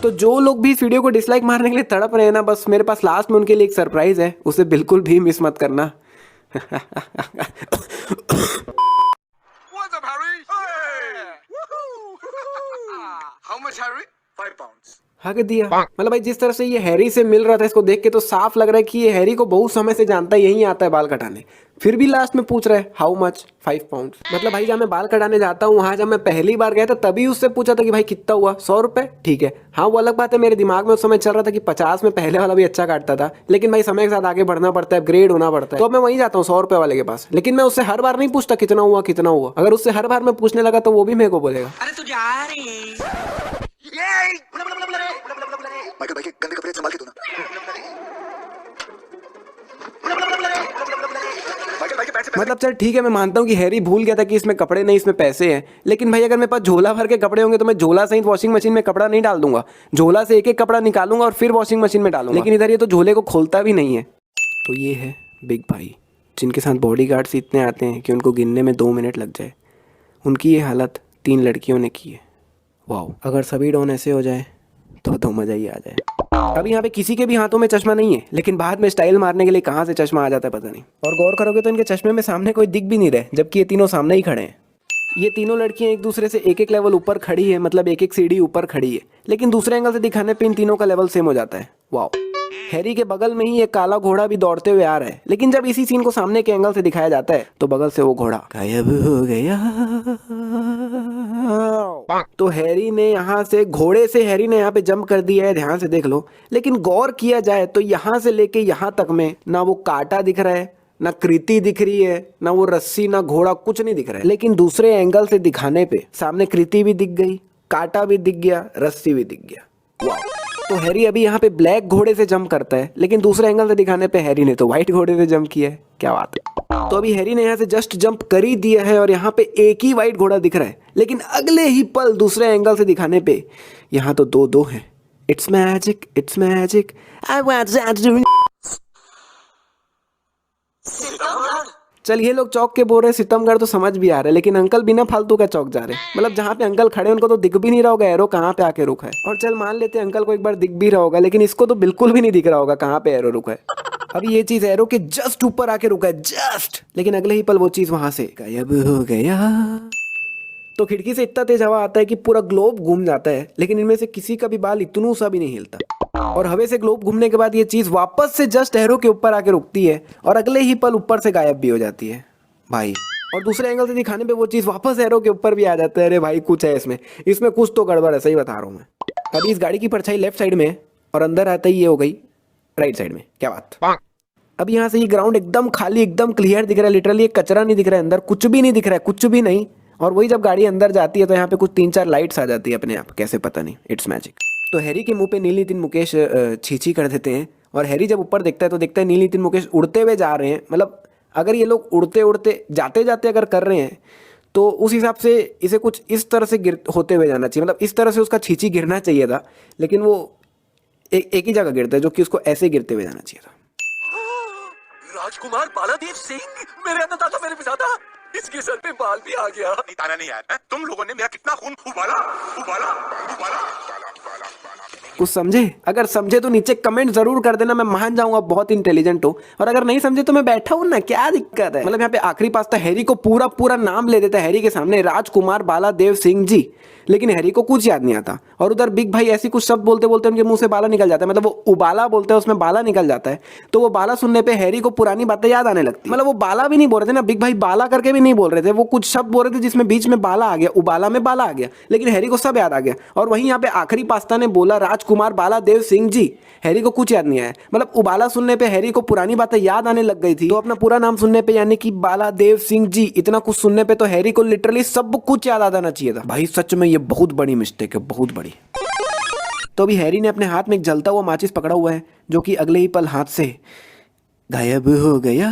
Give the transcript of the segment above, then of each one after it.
तो जो लोग भी इस वीडियो को डिसलाइक मारने के लिए तड़प रहे हैं ना, बस मेरे पास लास्ट में उनके लिए एक सरप्राइज है, उसे बिल्कुल भी मिस मत करना। What's up, Harry? Hey! Woohoo! How much, Harry? 5 pounds. हक दिया। मतलब भाई जिस तरह से ये हैरी से मिल रहा था, इसको देख के तो साफ लग रहा है कि ये हैरी को बहुत समय से जानता है, यहीं आता है बाल कटाने। फिर भी लास्ट में पूछ रहा है हाउ मच, 5 पाउंड। मतलब भाई जब मैं बाल कटाने जाता हूँ, वहां जब मैं पहली बार गया था तभी उससे पूछा था कि भाई कितना हुआ, 100 रुपए, ठीक है। हाँ वो अलग बात है, मेरे दिमाग में उस समय चल रहा था कि 50 में पहले वाला भी अच्छा काटता था, लेकिन भाई समय के साथ आगे बढ़ना पड़ता है, अपग्रेड होना पड़ता है, तो अब मैं वहीं जाता हूँ 100 रुपए वाले के पास। लेकिन मैं उससे हर बार नहीं पूछता कितना हुआ कितना हुआ। अगर उससे हर बार मैं पूछने लगा तो वो भी मेरे को बोलेगा अरे तू जा रही माइकल भाई के गंदे कपड़े संभाल के धोना। माइकल भाई के पैंट से मतलब चल ठीक है, मैं मानता हूँ कि हैरी भूल गया था कि इसमें कपड़े नहीं, इसमें पैसे हैं। लेकिन भाई अगर मेरे पास झोला भर के कपड़े होंगे तो मैं झोला सहित वॉशिंग मशीन में कपड़ा नहीं डाल दूंगा, झोला से एक एक कपड़ा निकालूंगा और फिर वॉशिंग मशीन में डालूंगा। लेकिन इधर ये तो झोले को खोलता भी नहीं है। तो ये है बिग भाई, जिनके साथ बॉडीगार्ड्स इतने आते हैं कि उनको गिनने में 2 मिनट लग जाए। उनकी ये हालत 3 लड़कियों ने की है। वाह, अगर सभी डॉन ऐसे हो जाए तो मजा ही आ जाए। अभी यहाँ पे किसी के भी हाथों में चश्मा नहीं है, लेकिन बाद में स्टाइल मारने के लिए कहाँ से चश्मा आ जाता है पता नहीं। और गौर करोगे तो इनके चश्मे में सामने कोई दिख भी नहीं रहे, जबकि ये तीनों सामने ही खड़े हैं। ये तीनों लड़कियां एक दूसरे से एक एक लेवल ऊपर खड़ी है, मतलब एक एक सीढ़ी ऊपर खड़ी है, लेकिन दूसरे एंगल से दिखाने पे इन तीनों का लेवल सेम हो जाता है। वाह, हैरी के बगल में ही एक काला घोड़ा भी दौड़ते हुए आ रहा है, लेकिन जब इसी सीन को सामने के एंगल से दिखाया जाता है तो बगल से वो घोड़ा गायब हो गया। तो हैरी ने यहाँ से घोड़े से हैरी ने यहाँ पे जंप कर दिया है, ध्यान से देख लो। लेकिन गौर किया जाए तो यहाँ से लेके यहाँ तक में ना वो कांटा दिख रहा है, ना कृति दिख रही है, ना वो रस्सी, ना घोड़ा, कुछ नहीं दिख रहा है। लेकिन दूसरे एंगल से दिखाने पे सामने कृति भी दिख गई, कांटा भी दिख गया, रस्सी भी दिख गया। वाह, तो हैरी अभी यहाँ पे ब्लैक घोड़े से जंप करता है, लेकिन दूसरे एंगल से दिखाने पे हैरी ने तो व्हाइट घोड़े से जंप किया है। क्या बात है। तो अभी हैरी ने यहाँ से जस्ट जंप कर ही दिया है और यहाँ पे एक ही व्हाइट घोड़ा दिख रहा है, लेकिन अगले ही पल दूसरे एंगल से दिखाने पे यहाँ तो 2-2 है। It's magic, it's magic, I want. चल ये लोग चौक के बोल रहे सितमगढ़ तो समझ भी आ रहा है, लेकिन अंकल बिना फालतू का चौक जा रहे हैं। मतलब जहाँ पे अंकल खड़े उनको तो दिख भी नहीं रहा होगा एरो कहाँ पे आके रुका है। और चल मान लेते हैं अंकल को एक बार दिख भी रहा होगा, लेकिन इसको तो बिल्कुल भी नहीं दिख रहा होगा कहाँ पे एरो रुका है। अभी ये चीज एरो के जस्ट ऊपर आके रुका है, जस्ट, लेकिन अगले ही पल वो चीज वहां से गायब हो गया। तो खिड़की से इतना तेज हवा आता है कि पूरा ग्लोब घूम जाता है, लेकिन इनमें से किसी का भी बाल इतनू सा भी नहीं हिलता। और हवा से ग्लोब घूमने के बाद ये चीज वापस से जस्ट एरो के ऊपर आके रुकती है और अगले ही पल ऊपर से गायब भी हो जाती है भाई। और दूसरे एंगल से दिखाने पे वो चीज वापस एरो के ऊपर भी आ जाता है। अरे भाई कुछ है इसमें कुछ तो गड़बड़ है, सही बता रहा हूँ मैं। अभी इस गाड़ी की परछाई लेफ्ट साइड में और अंदर आता ही ये हो गई राइट साइड में। क्या बात। अब यहाँ से ये ग्राउंड एकदम खाली, एकदम क्लियर दिख रहा है, लिटरली एक कचरा नहीं दिख रहा है, अंदर कुछ भी नहीं दिख रहा है, कुछ भी नहीं। और वही जब गाड़ी अंदर जाती है तो यहाँ पे कुछ 3-4 लाइट्स आ जाती है अपने आप, कैसे पता नहीं, इट्स मैजिक। तो हैरी के मुंह पे नील नितिन मुकेश छीछी कर देते हैं और हैरी जब ऊपर देखता है तो देखता है नील नितिन मुकेश उड़ते हुए जा रहे हैं। मतलब अगर ये लोग उड़ते उड़ते जाते जाते अगर कर रहे हैं तो उस हिसाब से इसे कुछ इस तरह से गिर होते हुए जाना चाहिए, मतलब इस तरह से उसका छीछी गिरना चाहिए था, लेकिन वो एक ही जगह गिरता है, जो कि उसको ऐसे गिरते हुए जाना चाहिए था। राजकुमार बालादेव सिंह, मेरे अन्नदाता, मेरे पिताता, इसके सर पे बाल भी आ गया। ताना नहीं यार, तुम लोगों ने मेरा कितना खून उबाला उबाला उबाला। कुछ समझे? अगर समझे तो नीचे कमेंट जरूर कर देना, मैं मान जाऊंगा बहुत इंटेलिजेंट हो। और अगर नहीं समझे तो मैं बैठा हूं ना, क्या दिक्कत है। मतलब यहाँ पे आखिरी पास्ता हैरी को पूरा पूरा नाम ले देता है हैरी के सामने, राजकुमार बालादेव सिंह जी, लेकिन हैरी को कुछ याद नहीं आता। और उधर बिग भाई ऐसी कुछ शब्द बोलते बोलते उनके मुंह से बाला निकल जाता है, मतलब वो उबाला बोलते हैं उसमें बाला निकल जाता है। तो वो बाला सुनने पे हैरी को पुरानी बातें याद आने लगती है। मतलब वो बाला भी नहीं बोल रहे थे ना, बिग भाई बाला करके भी नहीं बोल रहे थे, वो कुछ शब्द बोल रहे थे जिसमें बीच में बाला आ गया, उबाला में बाला आ गया, लेकिन हैरी को सब याद आ गया। और वहीं यहाँ पे आखिरी पास्ता ने बोला राजकुमार बालादेव सिंह जी, हैरी को कुछ याद नहीं आया। मतलब उबाला सुनने पे हैरी को पुरानी बातें याद आने लग गई थी, तो अपना पूरा नाम सुनने पे यानी कि बालादेव सिंह जी, इतना कुछ सुनने पे तो हैरी को लिटरली सब कुछ याद आ जाना चाहिए था। भाई सच में ये बहुत बड़ी मिस्टेक है, बहुत बड़ी। तो अभी हैरी ने अपने हाथ में एक जलता हुआ माचिस पकड़ा हुआ है, जो कि अगले ही पल हाथ से गायब हो गया।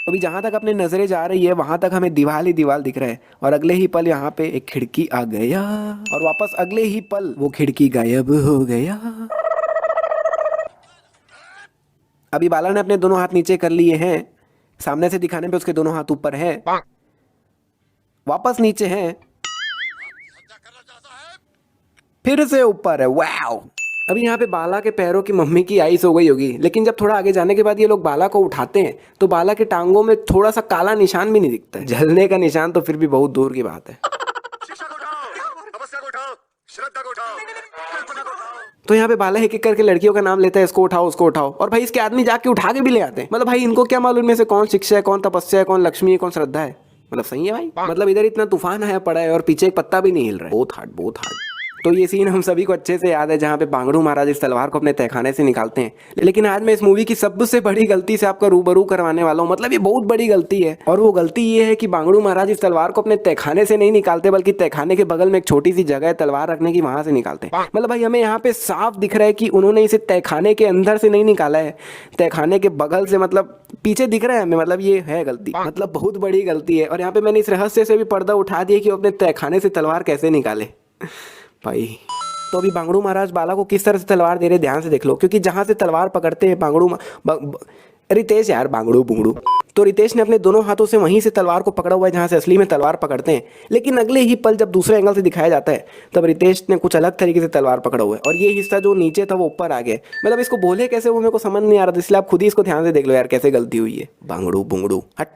अभी जहां तक अपने नजरें जा रही है वहां तक हमें दीवार ही दीवार दिख रहा है, और अगले ही पल यहाँ पे एक खिड़की आ गया और वापस अगले ही पल वो खिड़की गायब हो गया। अभी बाला ने अपने दोनों हाथ नीचे कर लिए हैं, सामने से दिखाने पे उसके दोनों हाथ ऊपर हैं, वापस नीचे हैं, फिर से ऊपर है, वाओ। अभी यहाँ पे बाला के पैरों की मम्मी की आइस हो गई होगी, लेकिन जब थोड़ा आगे जाने के बाद ये लोग बाला को उठाते हैं तो बाला के टांगों में थोड़ा सा काला निशान भी नहीं दिखता है। जलने का निशान तो फिर भी बहुत दूर की बात है। शिक्षा को उठाओ, तपस्या को उठाओ, श्रद्धा को उठाओ, कल्पना को उठाओ। तो यहाँ पे बाला एक एक करके लड़कियों का नाम लेता है, इसको उठाओ उसको उठाओ, और भाई इसके आदमी जाके उठा के भी ले आते हैं। मतलब भाई इनको क्या मालूम में से कौन शिक्षा है, कौन तपस्या है, कौन लक्ष्मी है, कौन श्रद्धा है। मतलब सही है भाई। मतलब इधर इतना तूफान आया पड़ा है और पीछे एक पत्ता भी नहीं हिल रहा है। बहुत हार्ड, बहुत हार्ड। तो ये सीन हम सभी को अच्छे से याद है जहाँ पे बांगड़ू महाराज इस तलवार को अपने तहखाने से निकालते हैं। लेकिन आज मैं इस मूवी की सबसे बड़ी गलती से आपका रूबरू करवाने वाला हूँ। मतलब ये बहुत बड़ी गलती है, और वो गलती ये है कि बांगड़ू महाराज इस तलवार को अपने तहखाने से नहीं निकालते, बल्कि तहखाने के बगल में एक छोटी सी जगह है तलवार रखने की, वहां से निकालते हैं। मतलब भाई हमें यहाँ पे साफ दिख रहा है कि उन्होंने इसे तहखाने के अंदर से नहीं निकाला है, तहखाने के बगल से, मतलब पीछे दिख रहा है हमें। मतलब ये है गलती, मतलब बहुत बड़ी गलती है। और यहाँ पे मैंने इस रहस्य से भी पर्दा उठा दिया कि वो अपने तहखाने से तलवार कैसे निकाले भाई। तो अभी बांगड़ू महाराज बाला को किस तरह से तलवार दे रहे ध्यान से देख लो, क्योंकि जहां से तलवार पकड़ते हैं रितेश, यार बांगड़ू बुंगड़ू, तो रितेश ने अपने दोनों हाथों से वहीं से तलवार को पकड़ा हुआ है जहां से असली में तलवार पकड़ते हैं। लेकिन अगले ही पल जब दूसरे एंगल से दिखाया जाता है तब रितेश ने कुछ अलग तरीके से तलवार पकड़ा हुआ है, और ये हिस्सा जो नीचे था वो ऊपर आ गया। मतलब इसको बोले कैसे वो मेरे को समझ नहीं आ रहा था, इसलिए आप खुद ही इसको ध्यान से देख लो यार कैसे गलती हुई है। बांगड़ू बुंगड़ू हट।